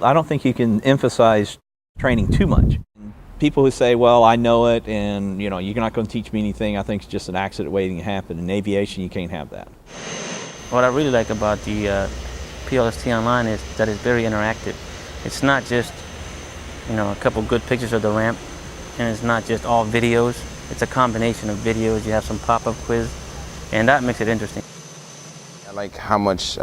I don't think you can emphasize training too much. People who say, well, I know it and you're not going to teach me anything, I think it's just an accident waiting to happen. In aviation, you can't have that. What I really like about the PLST Online is that it's very interactive. It's not just a couple good pictures of the ramp, and it's not just all videos. It's a combination of videos. You have some pop-up quiz, and that makes it interesting. I like how much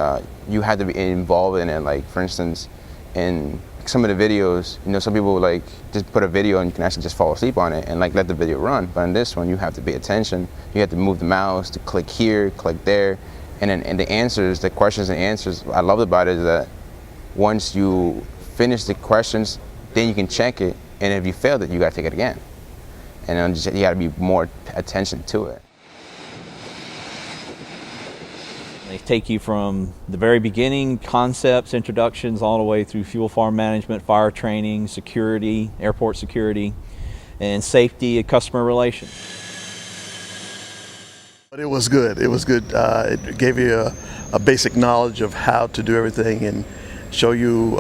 you had to be involved in it. Like, for instance, in some of the videos, some people like just put a video and you can actually just fall asleep on it and like let the video run. But in this one, you have to pay attention. You have to move the mouse to click here, click there, and then the answers, the questions and answers. I loved about it is that once you finish the questions, then you can check it, and if you failed it, you got to take it again. And then you got to be more attention to it. They take you from the very beginning, concepts, introductions, all the way through fuel farm management, fire training, security, airport security, and safety and customer relations. But it was good. It was good. It gave you a basic knowledge of how to do everything and show you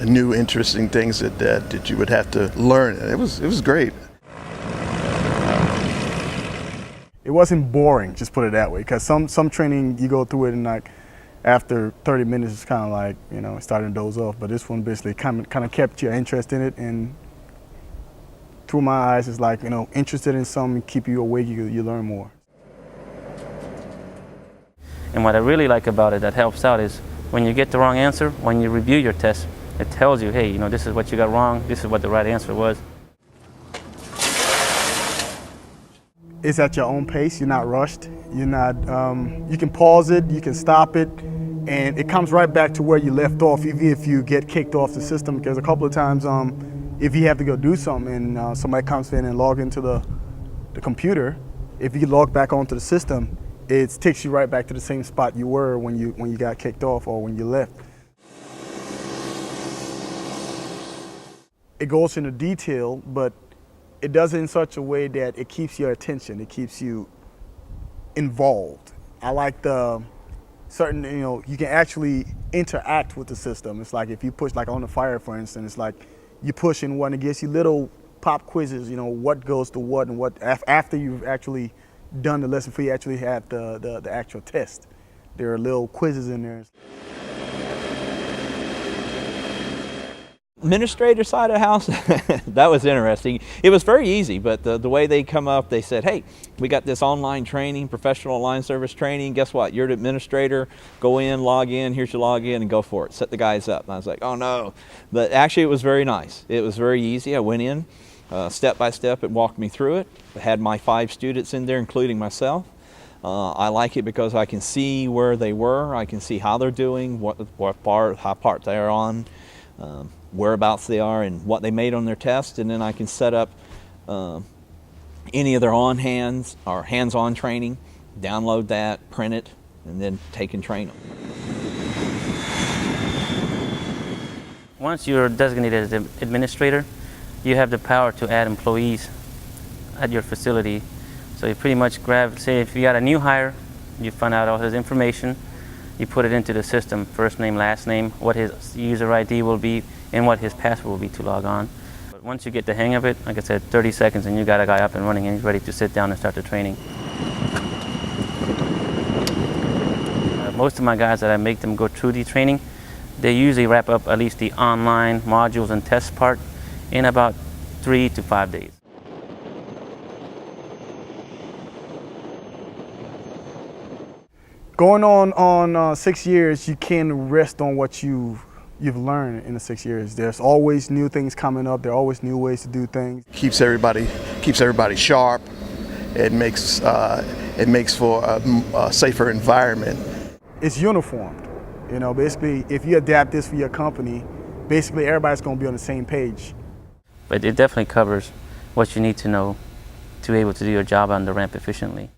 new, interesting things that you would have to learn. And it was great. It wasn't boring, just put it that way, because some training you go through it and like after 30 minutes it's kind of like starting to doze off. But this one basically kind of kept your interest in it, and through my eyes it's like interested in something, keep you awake, you learn more. And what I really like about it that helps out is when you get the wrong answer, when you review your test, it tells you, hey, this is what you got wrong, this is what the right answer was. It's at your own pace. You're not rushed. You're not. You can pause it. You can stop it, and it comes right back to where you left off. Even if you get kicked off the system, because a couple of times, if you have to go do something and somebody comes in and log into the computer, if you log back onto the system, it takes you right back to the same spot you were when you got kicked off or when you left. It goes into detail, but it does it in such a way that it keeps your attention, it keeps you involved. I like the certain, you can actually interact with the system. It's like if you push, like on the fire, for instance, it's like you push in one, it gives you little pop quizzes, what goes to what and what, after you've actually done the lesson, before you actually have the actual test. There are little quizzes in there. Administrator side of the house, that was interesting. It was very easy, but the way they come up, they said, hey, we got this online training, professional line service training. Guess what? You're the administrator. Go in, log in. Here's your login, and go for it. Set the guys up. And I was like, oh, no. But actually, it was very nice. It was very easy. I went in step by step. It walked me through it. I had my 5 students in there, including myself. I like it because I can see where they were. I can see how they're doing, what part they're on. Whereabouts they are and what they made on their test, and then I can set up any of their hands-on training, download that, print it, and then take and train them. Once you're designated as an administrator, you have the power to add employees at your facility. So you pretty much say if you got a new hire, you find out all his information, you put it into the system, first name, last name, what his user ID will be, and what his password will be to log on. But once you get the hang of it, like I said, 30 seconds and you got a guy up and running and he's ready to sit down and start the training. Most of my guys that I make them go through the training, they usually wrap up at least the online modules and test part in about 3 to 5 days. Going on 6 years, you can't rest on what you've learned in the 6 years. There's always new things coming up. There are always new ways to do things. Keeps everybody sharp. It makes for a safer environment. It's uniformed. Basically, if you adapt this for your company, basically everybody's going to be on the same page. But it definitely covers what you need to know to be able to do your job on the ramp efficiently.